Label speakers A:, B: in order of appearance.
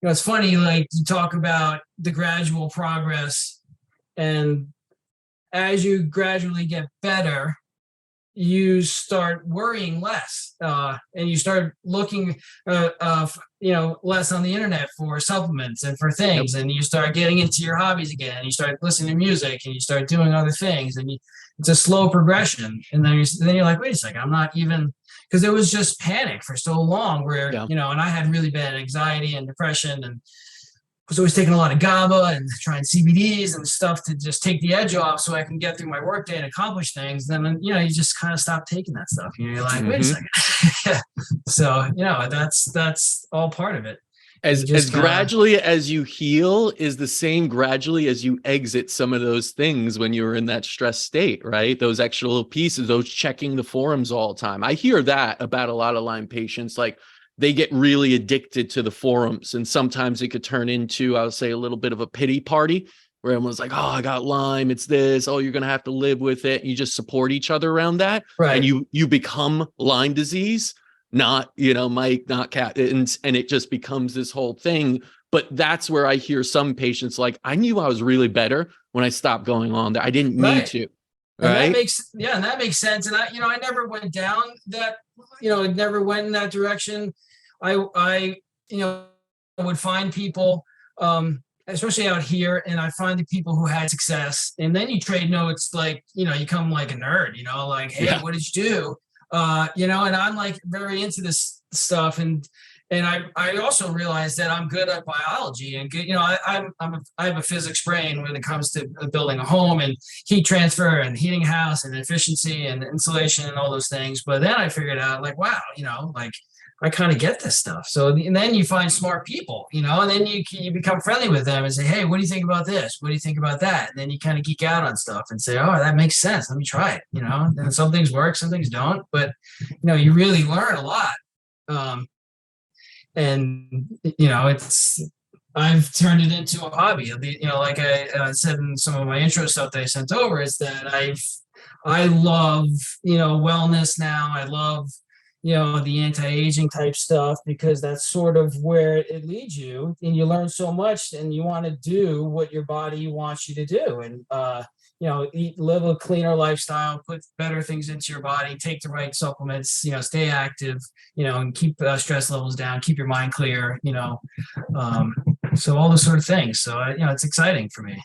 A: it's funny, like you talk about the gradual progress, and as you gradually get better, you start worrying less, and you start looking, less on the internet for supplements and for
B: Yep.
A: things, and you start getting into your hobbies again. You start listening to music, and you start doing other things, and it's a slow progression. And then you're like, wait a second, I'm not even, because it was just panic for so long, where
B: Yeah.
A: and I had really bad anxiety and depression, and was always taking a lot of GABA and trying CBDs and stuff to just take the edge off so I can get through my workday and accomplish things. Then, you just kind of stop taking that stuff. You're like, wait a
B: Hmm.
A: second. So, that's all part of it. You
B: As
A: just kind of,
B: gradually as you heal is the same gradually as you exit some of those things when you were in that stress state, right? Those extra little pieces, those checking the forums all the time. I hear that about a lot of Lyme patients. Like, they get really addicted to the forums, and sometimes it could turn into, I'll say, a little bit of a pity party where everyone's like, oh, I got Lyme, it's this, oh, you're going to have to live with it. You just support each other around that. And
A: right.
B: you become Lyme disease, not, Mike, not Cat. And it just becomes this whole thing. But that's where I hear some patients like, I knew I was really better when I stopped going on there. I didn't need
A: Right.
B: to.
A: And that
B: Right.
A: makes, yeah, and that makes sense. And I never went down that, it never went in that direction. I, would find people, especially out here, and I find the people who had success, and then you trade notes, like, you come like a nerd, like, hey,
B: Yeah.
A: what did you do? And I'm like very into this stuff, and I also realized that I'm good at biology and good, I have a physics brain when it comes to building a home and heat transfer and heating a house and efficiency and insulation and all those things. But then I figured out, like, wow, like I kind of get this stuff. So, and then you find smart people, and then you become friendly with them and say, hey, what do you think about this? What do you think about that? And then you kind of geek out on stuff and say, oh, that makes sense. Let me try it. And some things work, some things don't, but you really learn a lot. And it's, I've turned it into a hobby. Like I said in some of my intro stuff that I sent over, is that I love wellness now. I love the anti-aging type stuff, because that's sort of where it leads you, and you learn so much, and you want to do what your body wants you to do, and live a cleaner lifestyle, put better things into your body, take the right supplements, stay active, and keep stress levels down, keep your mind clear, so all those sort of things. So it's exciting for me.